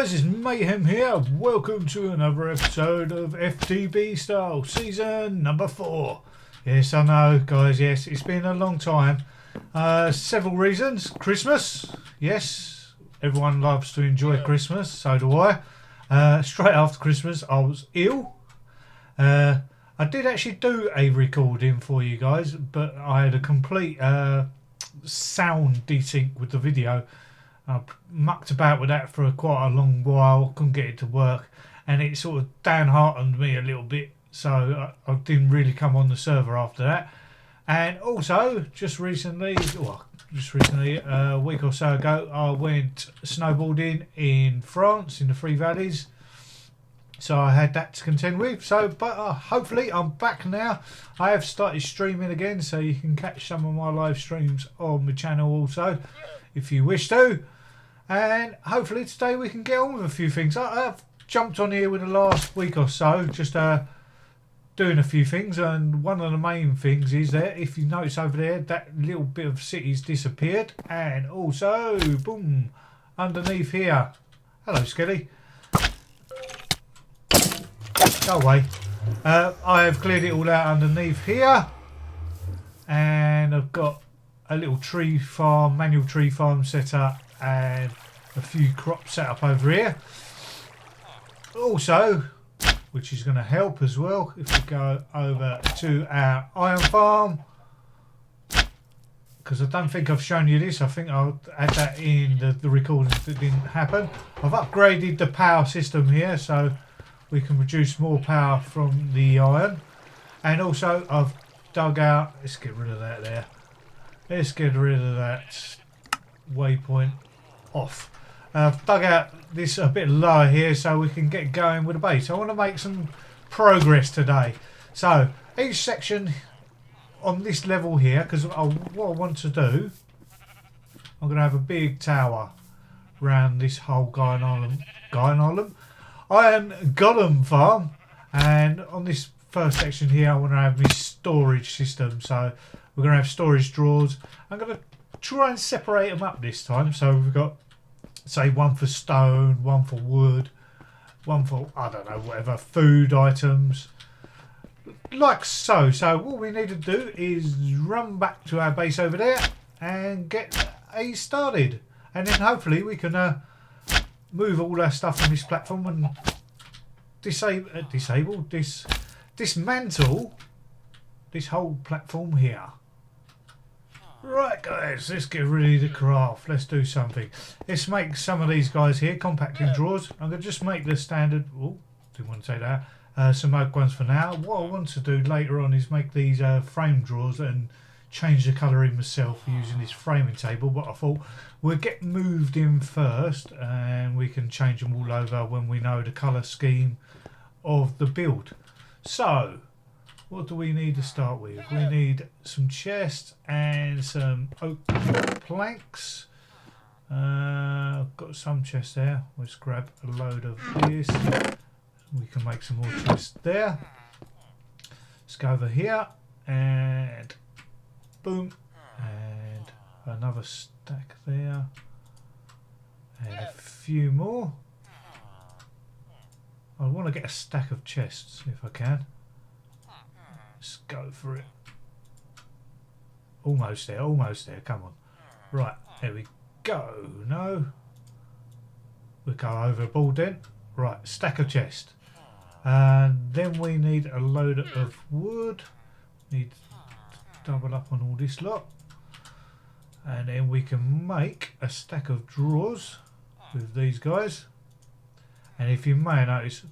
guys, it's Mayhem here. Welcome to another episode of FTB Style, season number 4. Yes, I know, guys, yes, it's been a long time. Several reasons. Christmas, yes, everyone loves to enjoy Christmas, so do I. Straight after Christmas, I was ill. I did actually do a recording for you guys, but I had a complete sound desync with the video. I mucked about with that for quite a long while, couldn't get it to work, and it sort of downheartened me a little bit, so I didn't really come on the server after that. And also, just recently, a week or so ago, I went snowboarding in France, in the Three Valleys, so I had that to contend with. So, but hopefully I'm back now. I have started streaming again, so you can catch some of my live streams on my channel also, if you wish to. And hopefully today we can get on with a few things. I've jumped on here with the last week or so, just doing a few things, and one of the main things is that if you notice over there, that little bit of city's disappeared, and also, boom, underneath here. Hello, Skelly. Go away. I have cleared it all out underneath here, and I've got a little tree farm, manual tree farm set up, and a few crops set up over here. Also, which is going to help as well, if we go over to our iron farm, because I don't think I've shown you this. I think I'll add that in the recordings that didn't happen. I've upgraded the power system here so we can produce more power from the iron, and also I've dug out, let's get rid of that there, let's get rid of that waypoint off. I've dug out this a bit lower here so we can get going with the base. I want to make some progress today. So each section on this level here, because what I want to do, I'm going to have a big tower around this whole Golem farm, and on this first section here I want to have my storage system. So we're going to have storage drawers. I'm going to try and separate them up this time, so we've got, say, one for stone, one for wood, one for, I don't know, whatever, food items, like so. So what we need to do is run back to our base over there and get a started, and then hopefully we can move all our stuff on this platform and dismantle this whole platform here. Right, guys, let's get ready to craft. Let's do something. Let's make some of these guys here compacting drawers. I'm going to just make the standard, oh, didn't want to say that, some oak ones for now. What I want to do later on is make these frame drawers and change the colouring myself using this framing table, but I thought we'll get moved in first and we can change them all over when we know the colour scheme of the build. So what do we need to start with? We need some chests and some oak planks. I've got some chests there. Let's grab a load of this. We can make some more chests there. Let's go over here and boom, and another stack there, and a few more. I want to get a stack of chests if I can. Let's go for it. Almost there, come on. Right, there we go. No, we'll go overboard then. Right, stack of chest. And then we need a load of wood. Need to double up on all this lot. And then we can make a stack of drawers with these guys. And if you may notice,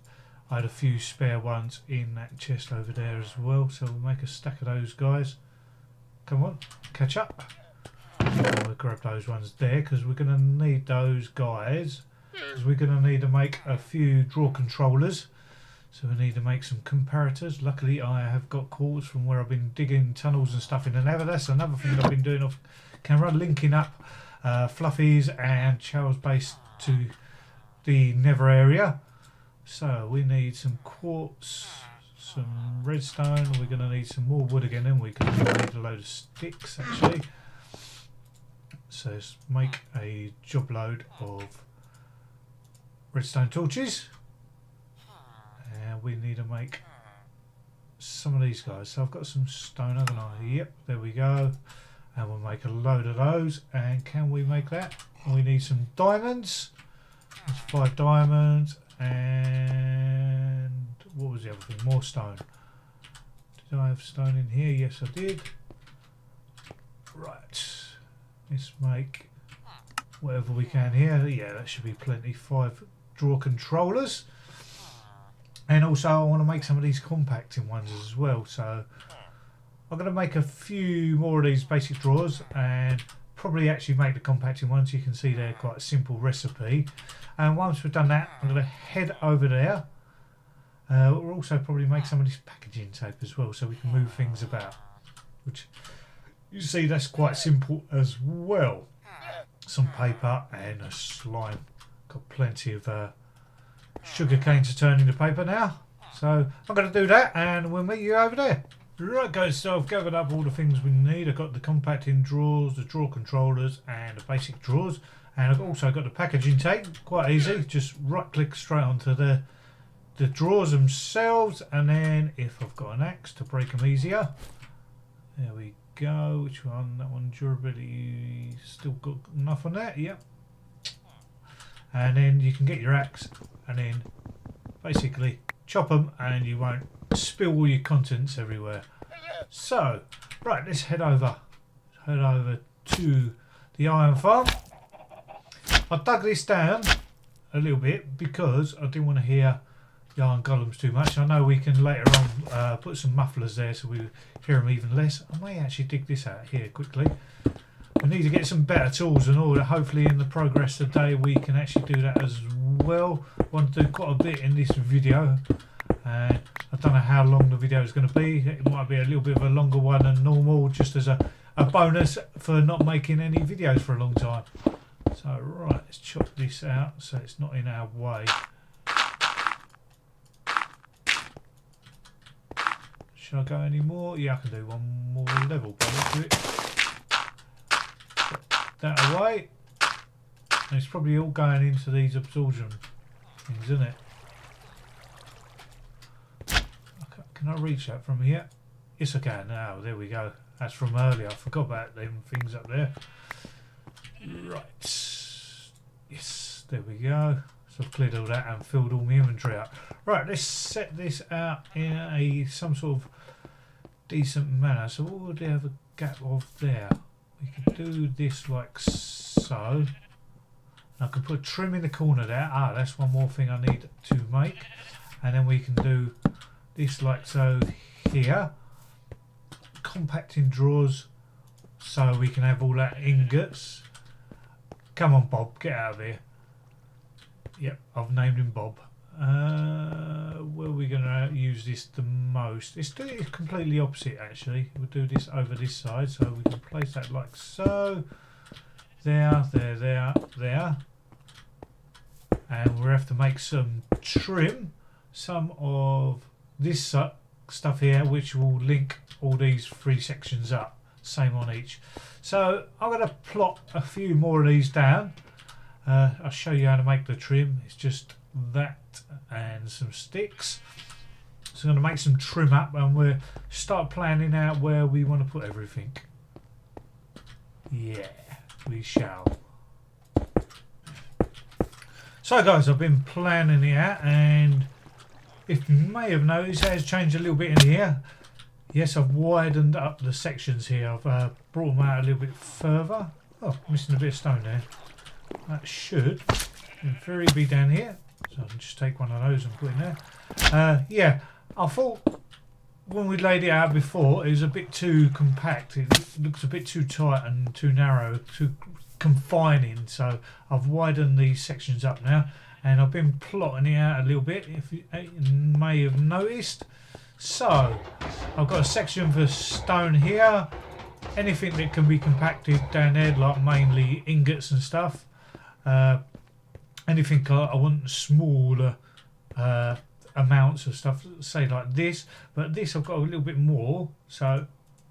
I had a few spare ones in that chest over there as well, so we'll make a stack of those guys. Come on, catch up. We'll grab those ones there because we're going to need those guys, because we're going to need to make a few drawer controllers. So we need to make some comparators. Luckily I have got quartz from where I've been digging tunnels and stuff in the nether. That's another thing I've been doing off camera, linking up Fluffies and Charles base to the nether area. So we need some quartz, some redstone, we're going to need some more wood again, and we're going to need a load of sticks actually. So let's make a job load of redstone torches. And we need to make some of these guys. So I've got some stone, haven't I? Yep, there we go. And we'll make a load of those. And can we make that? We need some diamonds. That's 5 diamonds. And what was the other thing? More stone. Did I have stone in here? Yes, I did. Right. Let's make whatever we can here. Yeah, that should be plenty. 5 drawer controllers. And also I want to make some of these compacting ones as well. So I'm going to make a few more of these basic drawers and probably actually make the compacting ones. You can see they're quite a simple recipe. And once we've done that, I'm going to head over there. We'll also probably make some of this packaging tape as well so we can move things about. Which you see that's quite simple as well. Some paper and a slime. Got plenty of sugar cane to turn into paper now. So I'm going to do that and we'll meet you over there. Right guys, so I've gathered up all the things we need. I've got the compacting drawers, the drawer controllers and the basic drawers. And I've also got the packaging tape, quite easy. Just right click straight onto the drawers themselves. And then if I've got an axe to break them easier. There we go. Which one? That one, durability, still got enough on that? Yep. And then you can get your axe and then basically chop them and you won't spill all your contents everywhere. So, right, let's head over to the iron farm. I dug this down a little bit because I didn't want to hear the iron golems too much. I know we can later on put some mufflers there so we hear them even less. I may actually dig this out here quickly. We need to get some better tools and all that. Hopefully in the progress today we can actually do that as well. I want to do quite a bit in this video. I don't know how long the video is going to be. It might be a little bit of a longer one than normal, just as a bonus for not making any videos for a long time. So right, let's chop this out so it's not in our way. Should I go any more? Yeah, I can do one more level by the look of it. Put that away. And it's probably all going into these absorption things, isn't it? Can I reach that from here? Yes I can now, there we go. That's from earlier, I forgot about them things up there. Right, yes, there we go. So I've cleared all that and filled all my inventory out. Right, let's set this out in some sort of decent manner. So what would they have a gap of there? We could do this like so. I can put trim in the corner there. Ah, that's one more thing I need to make. And then we can do this like so here. Compacting drawers so we can have all that ingots. Come on Bob, get out of here. Yep, I've named him Bob. Where are we going to use this the most? It's doing it completely opposite actually. We'll do this over this side so we can place that like so. There, there, there, there. And we'll have to make some trim. Some of this stuff here which will link all these 3 sections up. Same on each. So I'm going to plot a few more of these down. I'll show you how to make the trim. It's just that and some sticks. So I'm going to make some trim up and we'll start planning out where we want to put everything. Yeah, we shall. So guys, I've been planning it out and if you may have noticed, it has changed a little bit in here. Yes, I've widened up the sections here. I've brought them out a little bit further. Oh, missing a bit of stone there. That should, in theory, be down here. So I can just take one of those and put in there. Yeah, I thought when we laid it out before, it was a bit too compact. It looks a bit too tight and too narrow, too confining. So I've widened these sections up now. And I've been plotting it out a little bit, if you may have noticed. So, I've got a section for stone here. Anything that can be compacted down there, like mainly ingots and stuff. Anything I want smaller amounts of stuff, say like this. But this I've got a little bit more. So,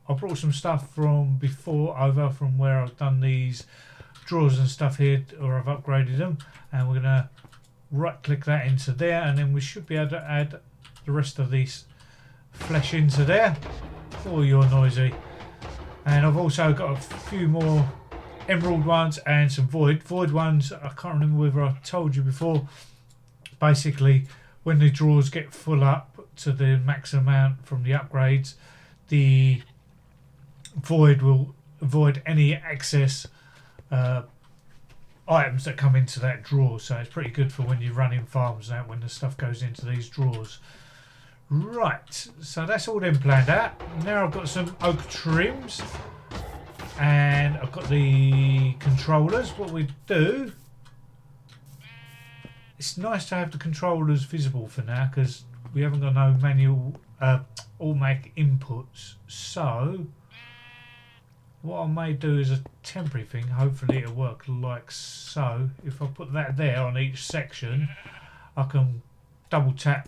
I brought some stuff from before over from where I've done these drawers and stuff here, or I've upgraded them. And we're going to right click that into there, and then we should be able to add the rest of these flesh into there. Oh, you're noisy. And I've also got a few more emerald ones and some void ones. I can't remember whether I told you before. Basically, when the drawers get full up to the max amount from the upgrades, the void will avoid any excess items that come into that drawer. So it's pretty good for when you're running farms now, when the stuff goes into these drawers. Right, so that's all then planned out. Now I've got some oak trims and I've got the controllers. What we do, it's nice to have the controllers visible for now because we haven't got no manual automatic inputs. So what I may do is a temporary thing. Hopefully it'll work like so. If I put that there on each section, I can double tap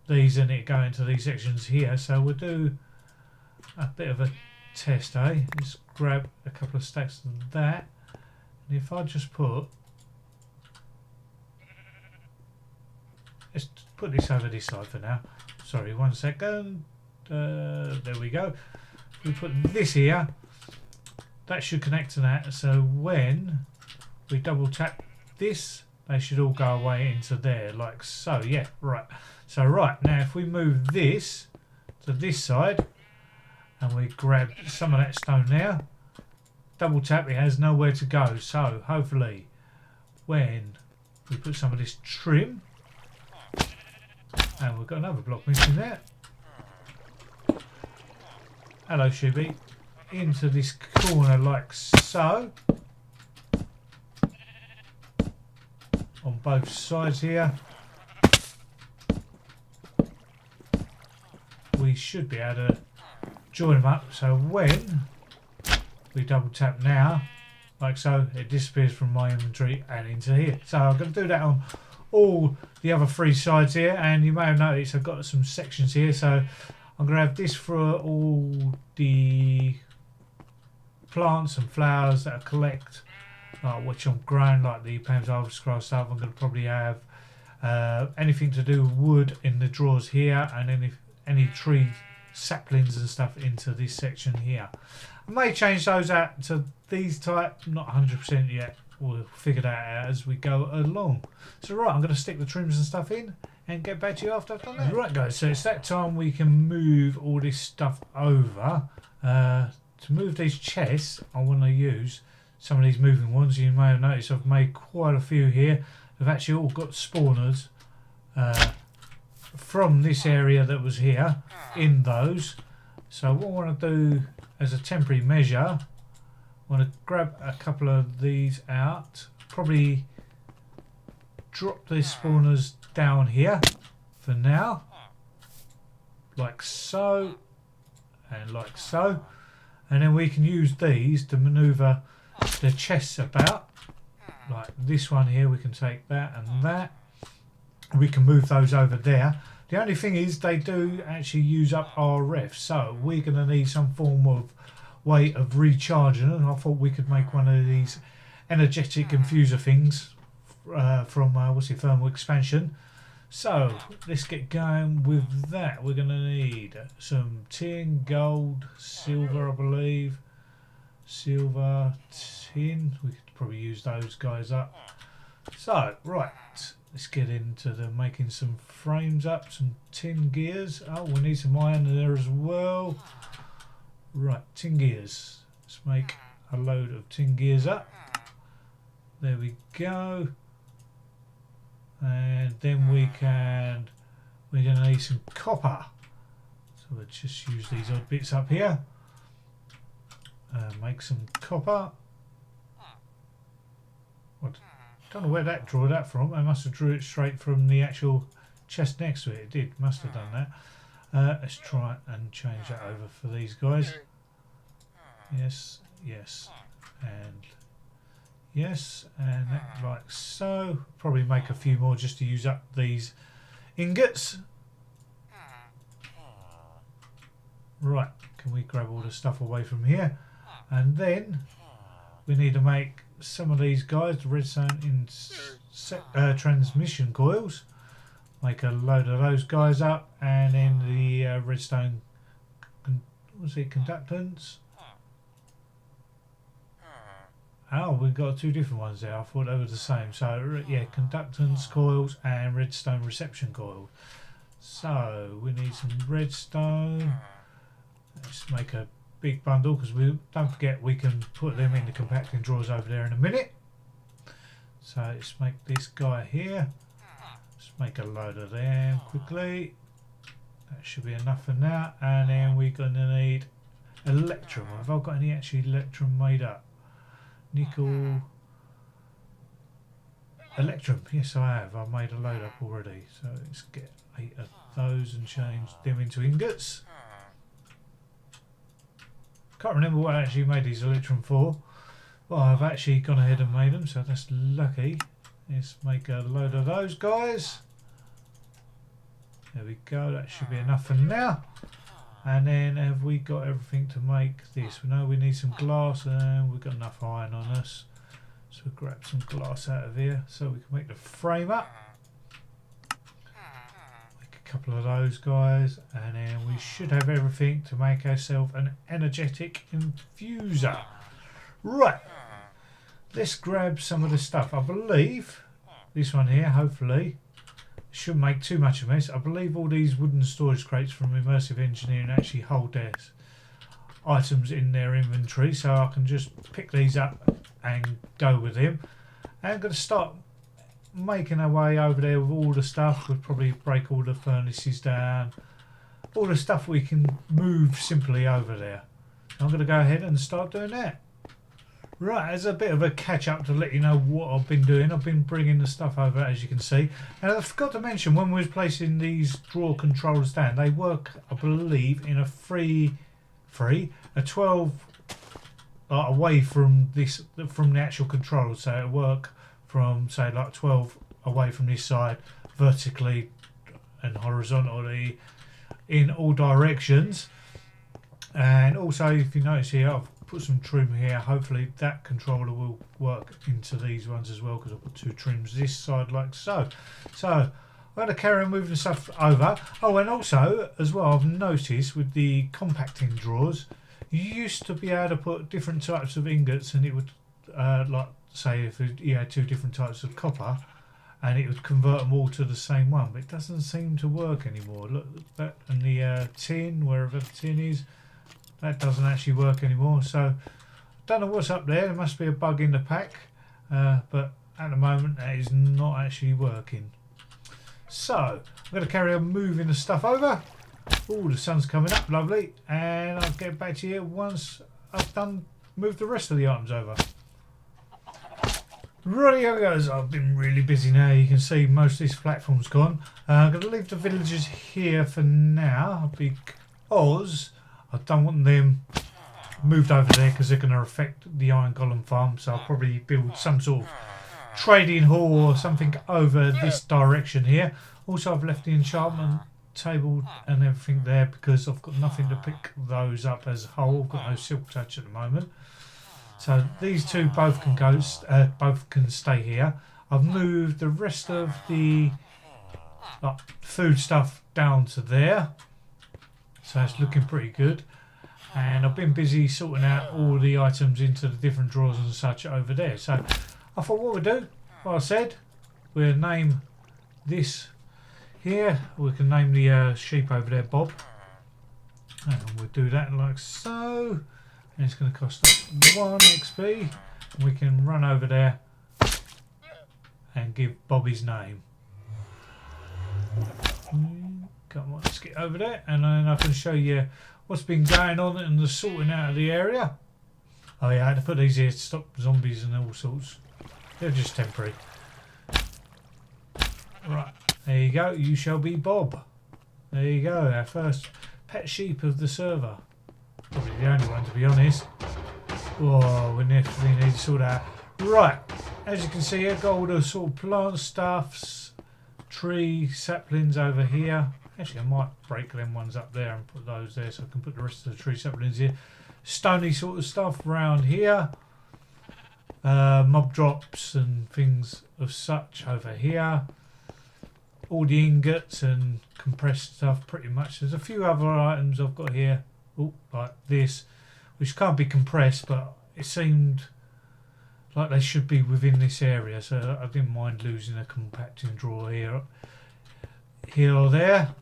these and it go into these sections here. So we'll do a bit of a test, eh? Just grab a couple of stacks of that, and if I just put, let's put this over this side for now. Sorry, 1 second. There we go. We put this here. That should connect to that. So when we double tap this, they should all go away into there, like so. Yeah, right. So right now, if we move this to this side, and we grab some of that stone now, double tap, it has nowhere to go. So hopefully, when we put some of this trim, and we've got another block missing there. Hello, Shuby. Into this corner like so. On both sides here. We should be able to join them up, so when we double tap now, like so, it disappears from my inventory and into here. So I'm going to do that on all the other 3 sides here, and you may have noticed I've got some sections here, so I'm going to have this for all the plants and flowers that I collect, like which I'm growing, like the Pam's Harvest Grass stuff. I'm going to probably have anything to do with wood in the drawers here, and then any tree saplings and stuff into this section here. I may change those out to these type, not 100% yet. We'll figure that out as we go along. So right, I'm going to stick the trims and stuff in and get back to you after I've done that. Right guys, so it's that time we can move all this stuff over. To move these chests, I want to use some of these moving ones. You may have noticed I've made quite a few here. They've actually all got spawners from this area that was here in those. So what I want to do as a temporary measure, I want to grab a couple of these out, probably drop these spawners down here for now, like so and like so, and then we can use these to maneuver the chests about, like this one here. We can take that and that, we can move those over there. The only thing is they do actually use up our ref, so we're going to need some form of way of recharging, and I thought we could make one of these energetic infuser things from thermal expansion. So let's get going with that. We're going to need some tin, gold, silver, I believe. Silver, tin, we could probably use those guys up. So right, let's get into the making some frames up, some tin gears. Oh, we need some iron there as well. Right, tin gears. Let's make a load of tin gears up. There we go. And then we're going to need some copper. So we'll just use these odd bits up here. Make some copper. What? Don't know where that drew that from. I must have drew it straight from the actual chest next to it. It did, must have done that. Let's try and change that over for these guys. Yes, yes, and yes, and that, like so. Probably make a few more just to use up these ingots. Right, can we grab all the stuff away from here? And then we need to make some of these guys, the redstone in transmission coils. Make a load of those guys up, and then the redstone, conductance? Oh, we've got two different ones there. I thought they were the same. So yeah, conductance coils and redstone reception coils. So we need some redstone. Let's make a big bundle, because we don't forget we can put them in the compacting drawers over there in a minute. So let's make this guy here. Let's make a load of them quickly. That should be enough for now. And then we're going to need electrum. Have I got any actually electrum made up? Nickel. Electrum. Yes, I have. I've made a load up already. So let's get 8 of those and change them into ingots. Can't remember what I actually made these electrum for. Well, I've actually gone ahead and made them, so that's lucky. Let's make a load of those guys. There we go, that should be enough for now. And then have we got everything to make this? We know we need some glass, and we've got enough iron on us. So we'll grab some glass out of here so we can make the frame up. Make a couple of those guys, and then we should have everything to make ourselves an energetic infuser. Right. Let's grab some of the stuff. I believe this one here, hopefully, shouldn't make too much of a mess. I believe all these wooden storage crates from Immersive Engineering actually hold their items in their inventory, so I can just pick these up and go with them. And I'm going to start making our way over there with all the stuff. We'll probably break all the furnaces down, all the stuff we can move simply over there. I'm going to go ahead and start doing that. Right, as a bit of a catch up to let you know what I've been doing, I've been bringing the stuff over, as you can see. And I forgot to mention, when we was placing these drawer controllers down, they work, I believe, in a 12 away from this, from the actual controller. So it'll work from, say, like 12 away from this side, vertically and horizontally in all directions. And also, if you notice here, I've put some trim here. Hopefully that controller will work into these ones as well, because I've put 2 trims this side like so. So I'm going to carry on moving the stuff over. Oh, and also as well, I've noticed with the compacting drawers, you used to be able to put different types of ingots, and it would like say if you had 2 different types of copper, and it would convert them all to the same one, but it doesn't seem to work anymore. Look, that and the tin, wherever the tin is, that doesn't actually work anymore. So I don't know what's up there. There must be a bug in the pack, but at the moment that is not actually working. So I'm going to carry on moving the stuff over. Oh, the sun's coming up, lovely, and I'll get back to you once I've moved the rest of the items over. Right, guys, I've been really busy now. You can see most of this platform's gone. I'm going to leave the villagers here for now, because I don't want them moved over there, because they're going to affect the iron golem farm. So I'll probably build some sort of trading hall or something over this direction here. Also, I've left the enchantment table and everything there, because I've got nothing to pick those up as a whole. I've got no silk touch at the moment. So these two both can go, both can stay here. I've moved the rest of the food stuff down to there. So it's looking pretty good, and I've been busy sorting out all the items into the different drawers and such over there. So I thought what we'd do, what I said, we'll name this here, we can name the sheep over there Bob, and we'll do that like so, and it's going to cost us 1 XP, and we can run over there and give Bob his name. Come on, let's get over there, and then I can show you what's been going on and the sorting out of the area. Oh yeah, I had to put these here to stop zombies and all sorts. They're just temporary. Right, there you go. You shall be Bob. There you go, our first pet sheep of the server. Probably the only one, to be honest. Oh, we definitely need to sort that out. Right, as you can see here, got all the sort of plant stuffs, tree saplings over here. Actually, I might break them ones up there and put those there, so I can put the rest of the tree saplings here. Stony sort of stuff around here. mob drops and things of such over here. All the ingots and compressed stuff pretty much. There's a few other items I've got here, like this, which can't be compressed, but it seemed like they should be within this area, so I didn't mind losing a compacting drawer here or there.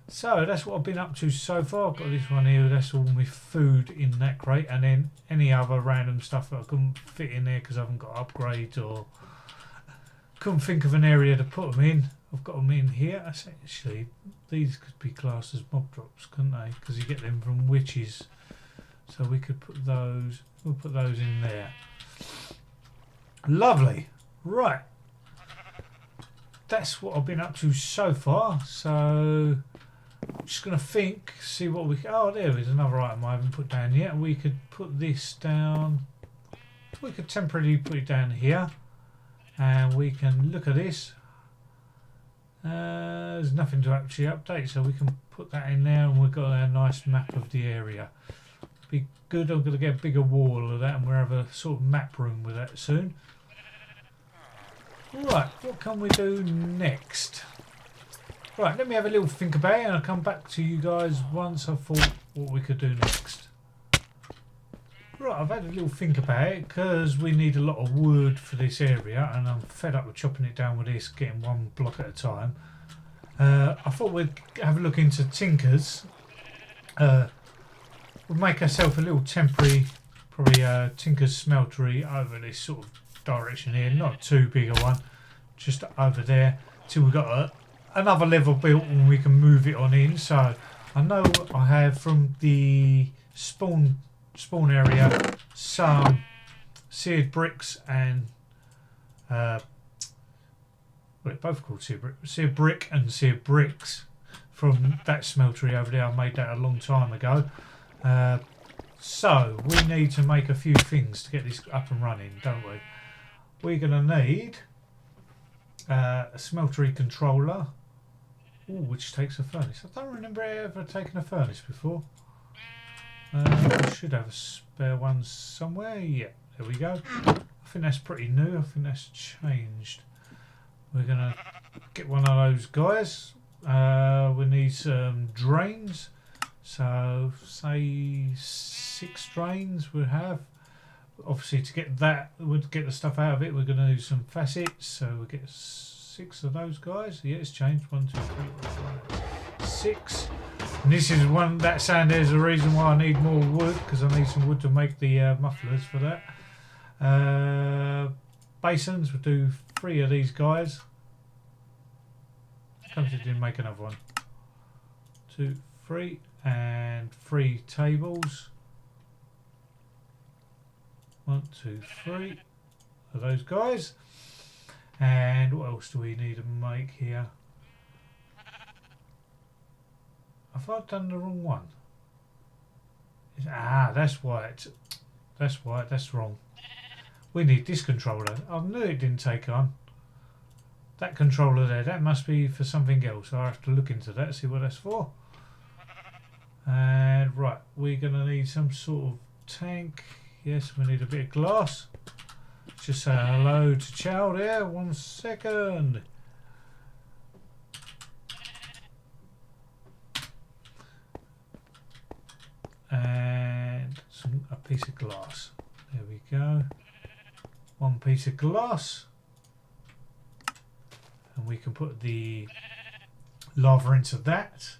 So that's what I've been up to so far. I've got this one here, that's all my food in that crate, and then any other random stuff that I couldn't fit in there because I haven't got upgrades or couldn't think of an area to put them in. I've got them in here. Essentially, these could be classed as mob drops, couldn't they? Because you get them from witches. So we could put those, we'll put those in there. Lovely. Right. That's what I've been up to so far. So I'm just going to think, see what we... Oh, there is another item I haven't put down yet. We could put this down. We could temporarily put it down here. And we can look at this. There's nothing to actually update, so we can put that in there, and we've got a nice map of the area. Be good. I'm going to get a bigger wall of that, and we'll have a sort of map room with that soon. Right, what can we do next? Right, let me have a little think about it, and I'll come back to you guys once I've thought what we could do next. Right, I've had a little think about it because we need a lot of wood for this area, and I'm fed up with chopping it down with this, getting one block at a time. I thought we'd have a look into Tinker's. We'll make ourselves a little temporary, probably Tinker's smeltery over this sort of direction here, not too big a one, just over there, till we've got another level built and we can move it on in. So I know I have from the spawn area some seared bricks and well, they're both called seared brick and seared bricks from that smeltery over there. I made that a long time ago. So we need to make a few things to get this up and running, don't we? We're going to need a smeltery controller, which takes a furnace. I don't remember ever taking a furnace before. I should have a spare one somewhere. Yeah, there we go. I think that's pretty new. I think that's changed. We're going to get one of those guys. We need some drains. So, say 6 drains we'll have. Obviously, to get that, we'll get the stuff out of it, we're going to do some facets. So, we'll get 6 of those guys. Yeah, it's changed. 1, 2, 3, 4, 5, 6. And this is one, that sound there's a reason why I need more wood, because I need some wood to make the mufflers for that. Basins, we'll do 3 of these guys. Comes to didn't make another one. 2, 3, and 3 tables. 1, 2, 3 of those guys. And what else do we need to make here? Have I done the wrong one? That's why that's wrong. We need this controller. I knew it didn't take on. That controller there, that must be for something else. I have to look into that, see what that's for. And right, we're going to need some sort of tank. Yes, we need a bit of glass. Just say hello to Chow there. 1 second. And a piece of glass. There we go. 1 piece of glass. And we can put the lava into that.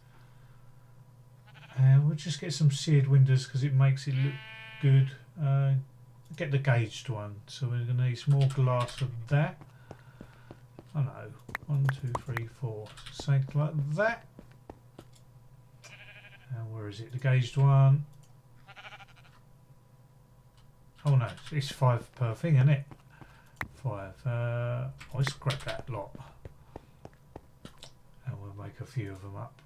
And we'll just get some seared windows because it makes it look good. Get the gauged one. So we're going to need some more glass of that. I know. 1, 2, 3, 4. Something like that. And where is it? The gauged one. Oh no, it's 5 per thing, isn't it? 5. I'll scrap that lot. And we'll make a few of them up.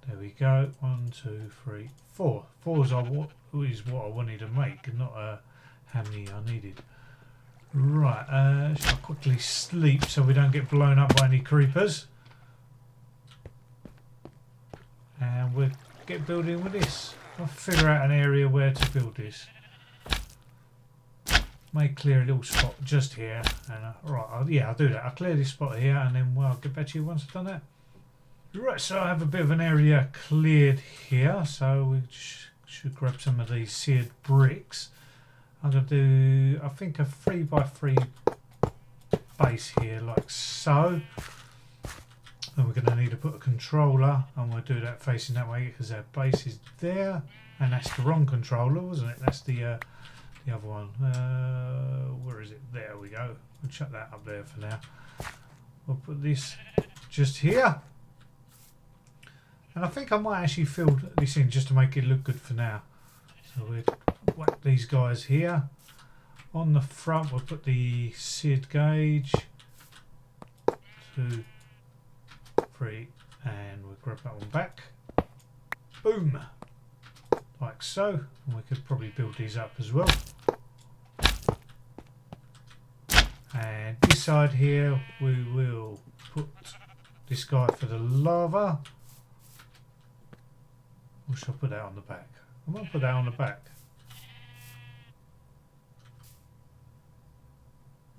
There we go. 1, 2, 3, 4. 4 is what I wanted to make, not how many I needed. Right, shall I quickly sleep so we don't get blown up by any creepers? And we'll get building with this. I'll figure out an area where to build this. may clear a little spot just here. And right, yeah, I'll do that. I'll clear this spot here, and then I'll get back to you once I've done that. Right, so I have a bit of an area cleared here, so we should grab some of these seared bricks. I'm going to do, I think, a 3x3 base here, like so. And we're going to need to put a controller, and we'll do that facing that way because our base is there, and that's the wrong controller, wasn't it? That's the other one. Where is it? There we go. We'll chuck that up there for now. We'll put this just here. And I think I might actually fill this in just to make it look good for now. So we'll whack these guys here. On the front we'll put the seared gauge. 2, 3, and we'll grab that one back. Boom! Like so. And we could probably build these up as well. And this side here we will put this guy for the lava. Or should I put that on the back? I might put that on the back.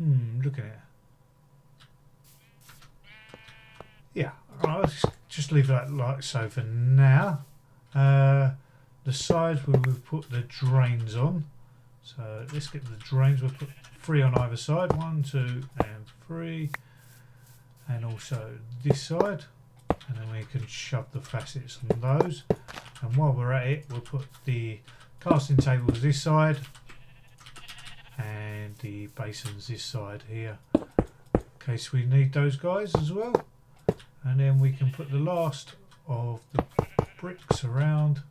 Look at it. Yeah, I'll just leave that like so for now. The sides we will put the drains on. So let's get the drains. We'll put 3 on either side. 1, 2, and 3. And also this side. And then we can shove the facets on those. And while we're at it, we'll put the casting tables this side and the basins this side here, in case we need those guys as well. And then we can put the last of the bricks around,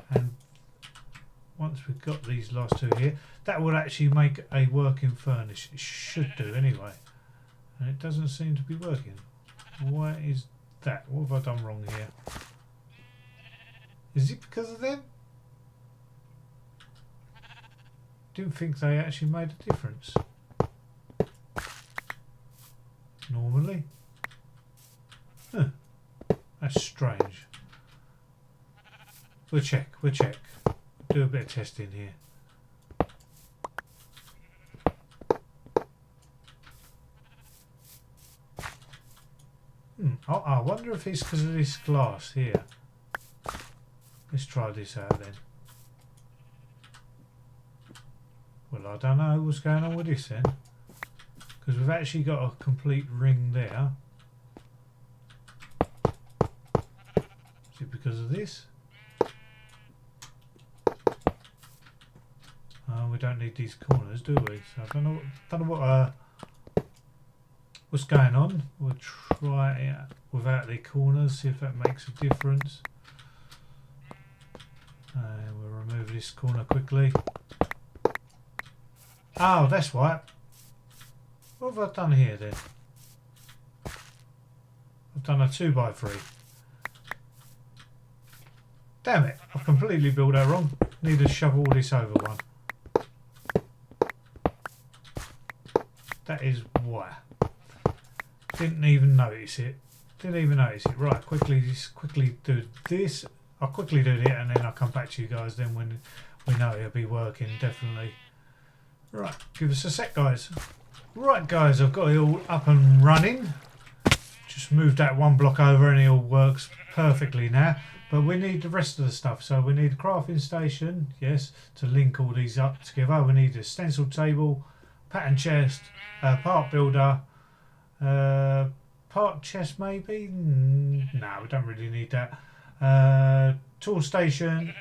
and once we've got these last 2 here, that would actually make a working furnace. It should do anyway, and it doesn't seem to be working. Why is that? What have I done wrong here? Is it because of them? Didn't think they actually made a difference. Normally. Huh. That's strange. We'll check. Do a bit of testing here. I wonder if it's because of this glass here. Let's try this out then. Well, I don't know what's going on with this then, because we've actually got a complete ring there. Is it because of this? We don't need these corners, do we? So I don't know what's going on. We'll try it without the corners, see if that makes a difference. And we'll remove this corner quickly. Oh, that's right. What have I done here then? I've done a 2x3. Damn it, I've completely built that wrong. Need to shove all this over one. That is why. Didn't even notice it. Right, quickly do this. I'll quickly do it and then I'll come back to you guys then when we know it'll be working, definitely. Right, give us a sec, guys. Right, guys, I've got it all up and running. Just moved that one block over and it all works perfectly now. But we need the rest of the stuff. So we need a crafting station, yes, to link all these up together. We need a stencil table, pattern chest, part builder, part chest maybe? No, we don't really need that. Tool station,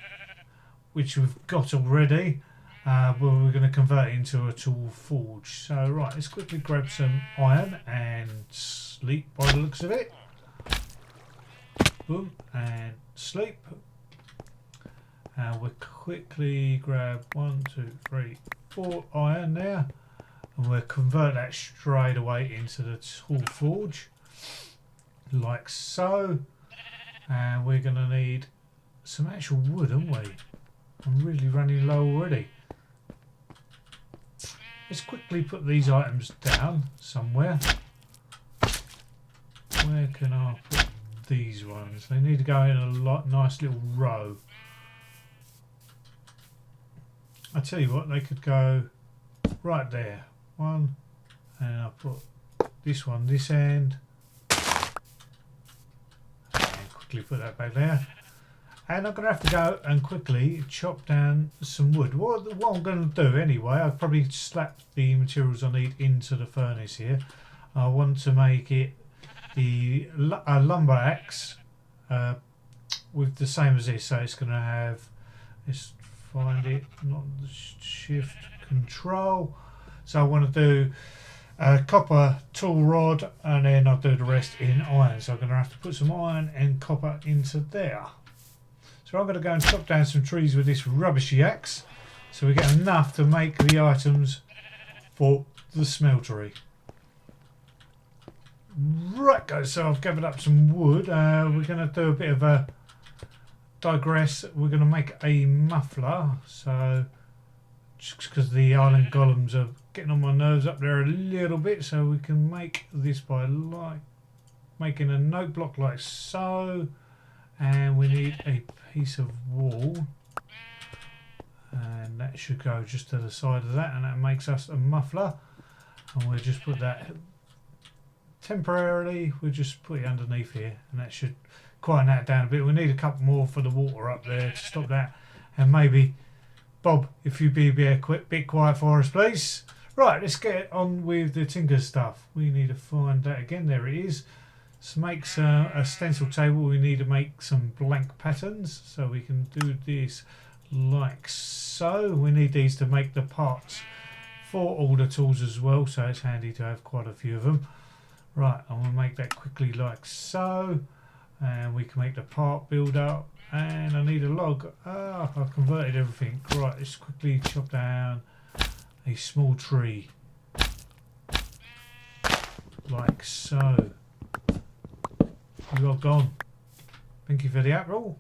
which we've got already. But we're going to convert it into a tool forge. So right, let's quickly grab some iron and sleep by the looks of it. Boom, and sleep. And we'll quickly grab 1, 2, 3, 4 iron there. And we'll convert that straight away into the tool forge. Like so. And we're going to need some actual wood, aren't we? I'm really running low already. Let's quickly put these items down somewhere. Where can I put these ones? They need to go in a nice little row. I tell you what, they could go right there. One, and I'll put this one this end. And quickly put that back there. And I'm going to have to go and quickly chop down some wood. What I'm going to do anyway, I'll probably slap the materials I need into the furnace here. I want to make it a lumber axe with the same as this. So it's going to have, let's find it, not the shift control. So I want to do a copper tool rod and then I'll do the rest in iron. So I'm going to have to put some iron and copper into there. So I'm going to go and chop down some trees with this rubbishy axe so we get enough to make the items for the smeltery. Right guys, so I've gathered up some wood. We're going to do a bit of a digress. We're going to make a muffler. So just because the island golems are getting on my nerves up there a little bit, so we can make this by making a note block like so. And we need a piece of wall, and that should go just to the side of that, and that makes us a muffler. And we'll just put that temporarily, we'll just put it underneath here, and that should quieten that down a bit. We need a couple more for the water up there to stop that. And maybe Bob, if you'd be a bit quiet for us please. Right, let's get on with the tinker stuff. We need to find that again. There it is. To make a stencil table, we need to make some blank patterns, so we can do this like so. We need these to make the parts for all the tools as well, so it's handy to have quite a few of them. Right, I'm going to make that quickly like so, and we can make the part builder. And I need a log. I've converted everything. Right, let's quickly chop down a small tree like so. You are gone. Thank you for the apple.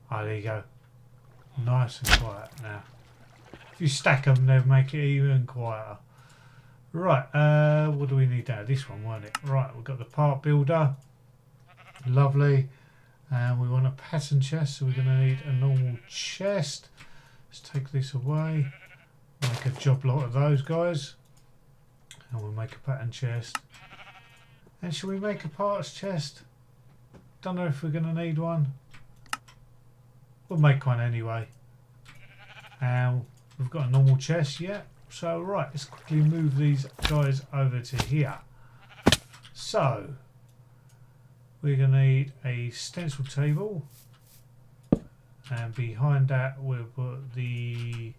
Ah, there you go. Nice and quiet now. If you stack them, they'll make it even quieter. Right, what do we need now? This one, wasn't it? Right, we've got the part builder. Lovely. And we want a pattern chest, so we're going to need a normal chest. Let's take this away. Make a job lot of those guys. And we'll make a pattern chest. And should we make a parts chest? Don't know if we're going to need one. We'll make one anyway. And we've got a normal chest, yeah. So right, let's quickly move these guys over to here. So we're going to need a stencil table. And behind that we'll put the...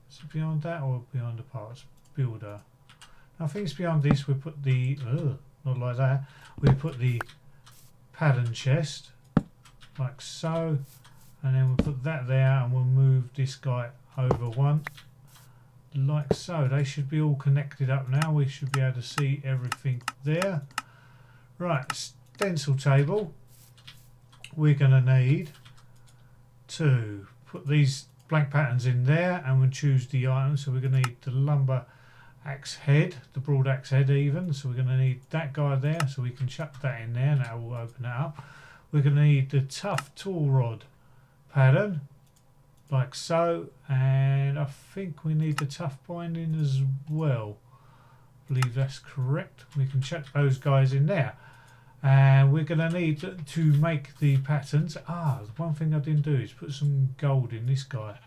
Is it behind that or behind the parts builder? I think it's beyond this. We put the not like that. We put the pattern chest like so, and then we'll put that there, and we'll move this guy over one like so. They should be all connected up now. We should be able to see everything there. Right, stencil table. We're going to need to put these blank patterns in there, and we'll choose the item. So we're going to need the lumber axe head, the broad axe head even, so we're going to need that guy there, so we can chuck that in there and that will open it up. We're going to need the tough tool rod pattern like so, and I think we need the tough binding as well. I believe that's correct. We can chuck those guys in there, and we're going to need to make the patterns. One thing I didn't do is put some gold in this guy.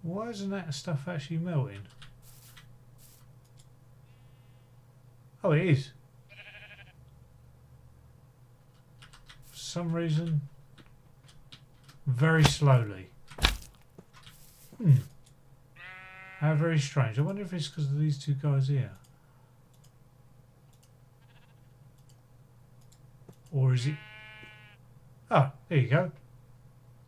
Why isn't that stuff actually melting? Oh, it is. For some reason, very slowly. How very strange. I wonder if it's because of these two guys here. Or is it... Oh, there you go.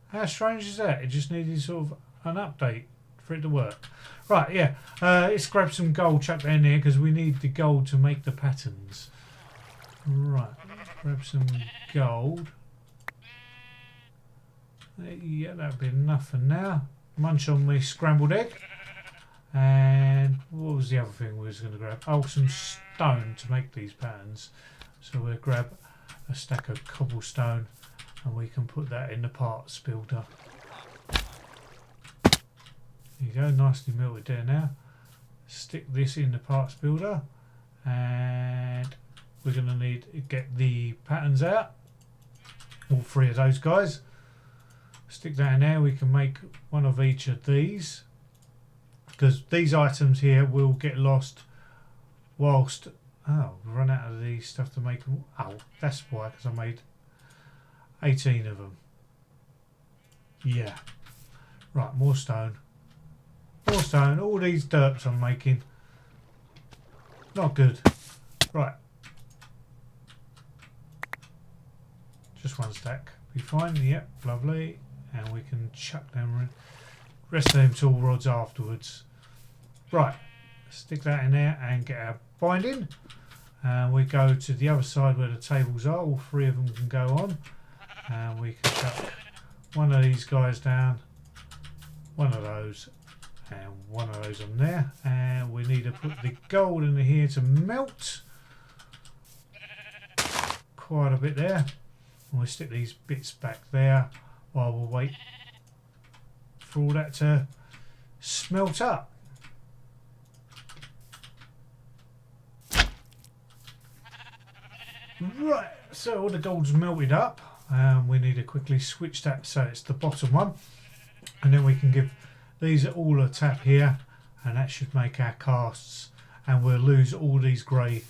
How strange is that? It just needed sort of an update for it to work. Right, yeah. Let's grab some gold, chuck that in here, because we need the gold to make the patterns. Right, grab some gold. Yeah, that'll be enough for now. Munch on my scrambled egg. And what was the other thing we was going to grab? Oh, some stone to make these patterns. So we'll grab a stack of cobblestone, and we can put that in the parts builder. There you go, nicely melted there now. Stick this in the parts builder, and we're going to need to get the patterns out, all three of those guys. Stick that in there. We can make one of each of these, because these items here will get lost whilst we run out of the stuff to make them. Oh, that's why, because I made 18 of them. Yeah, right, more stone. More stone, all these derps I'm making. Not good. Right. Just one stack. Be fine, yep, lovely. And we can chuck them, rest of them tool rods afterwards. Right, stick that in there and get our binding. And we go to the other side where the tables are, all three of them can go on. And we can chuck one of these guys down, one of those, and one of those on there. And we need to put the gold in here to melt quite a bit there. And we'll stick these bits back there while we'll wait for all that to smelt up. Right, so all the gold's melted up. We need to quickly switch that so it's the bottom one, and then we can give these all a tap here, and that should make our casts, and we'll lose all these grey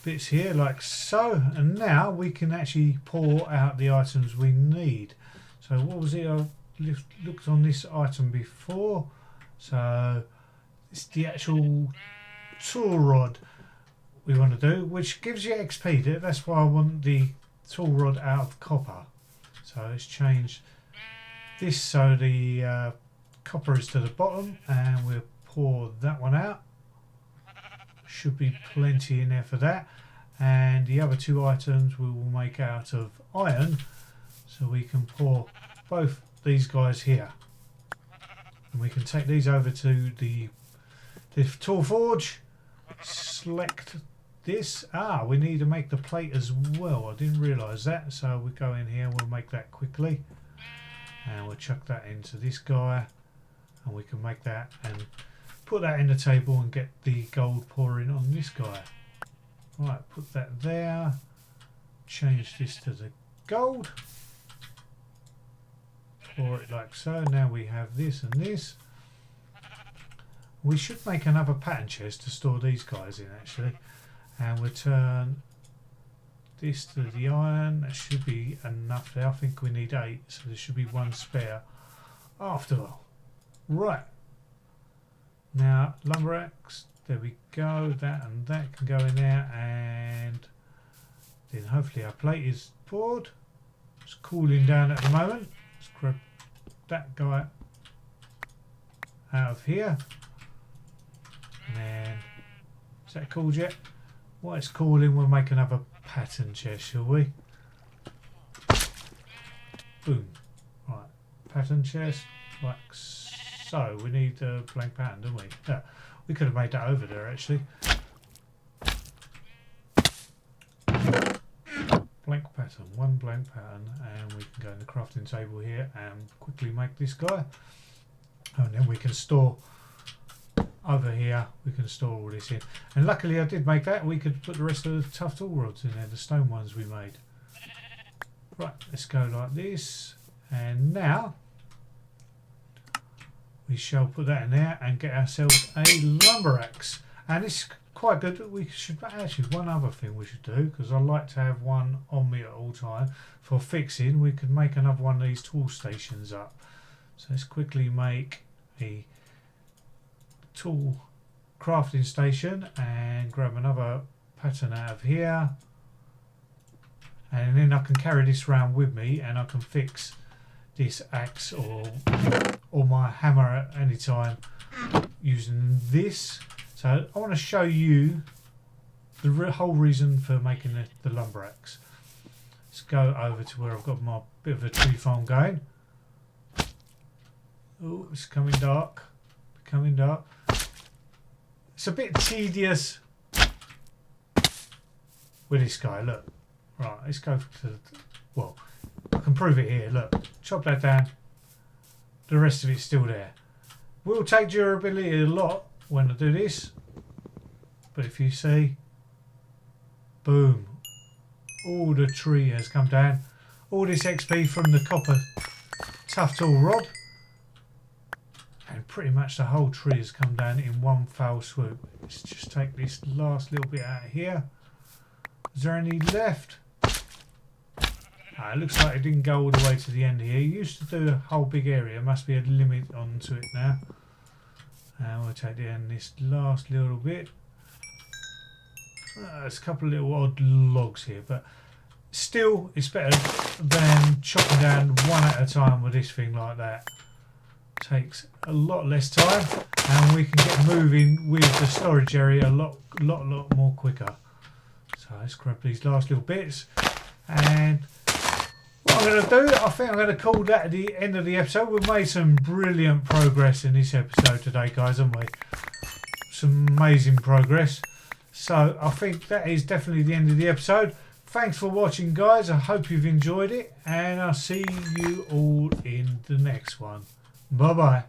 bits here like so. And now we can actually pour out the items we need. So what was it I looked on this item before? So it's the actual tool rod we want to do, which gives you XP. That's why I want the tool rod out of copper. So let's change this so the copper is to the bottom, and we'll pour that one out. Should be plenty in there for that. And the other two items we will make out of iron, so we can pour both these guys here, and we can take these over to the tool forge. Select this. We need to make the plate as well. I didn't realise that, so we go in here, we'll make that quickly, and we'll chuck that into this guy, and we can make that and put that in the table and get the gold pouring on this guy. Right, put that there, change this to the gold, pour it like so. Now we have this and this. We should make another pattern chest to store these guys in actually, and we'll turn this to the iron. That should be enough there. I think we need 8, so there should be 1 spare after all. Right, now lumber axe, there we go, that and that can go in there, and then hopefully our plate is poured. It's cooling down at the moment. Let's grab that guy out of here. And then, is that cooled yet? While it's cooling, we'll make another pattern chest, shall we? Boom. Right, pattern chest, like so. We need a blank pattern, don't we? Yeah, we could have made that over there actually. Blank pattern, 1 blank pattern, and we can go in the crafting table here and quickly make this guy. And then we can store over here, we can store all this in. And luckily I did make that. We could put the rest of the tough tool rods in there, the stone ones we made. Right, let's go like this. And now we shall put that in there and get ourselves a lumber axe. And it's quite good. We should actually, one other thing we should do, because I like to have one on me at all time for fixing. We could make another one of these tool stations up. So let's quickly make a tool crafting station and grab another pattern out of here, and then I can carry this around with me and I can fix this axe or my hammer at any time using this. So I want to show you the whole reason for making the lumber axe. Let's go over to where I've got my bit of a tree farm going. Oh, it's coming dark, becoming dark. It's a bit tedious with this guy, look. Right, let's go to the, well, I can prove it here, look. Chop that down, the rest of it's still there. Will take durability a lot when I do this, but if you see, boom, all the tree has come down. All this XP from the copper tough tool rod, and pretty much the whole tree has come down in one foul swoop. Let's just take this last little bit out of here. Is there any left? It looks like it didn't go all the way to the end here. It used to do a whole big area. Must be a limit onto it now. And we'll take down this last little bit. There's a couple of little odd logs here, but still it's better than chopping down one at a time with this thing like that. Takes a lot less time, and we can get moving with the storage area a lot more quicker. So let's grab these last little bits, and what I'm going to do, I think I'm going to call that at the end of the episode. We've made some brilliant progress in this episode today, guys, haven't we? Some amazing progress. So I think that is definitely the end of the episode. Thanks for watching, guys. I hope you've enjoyed it, and I'll see you all in the next one. Bye bye.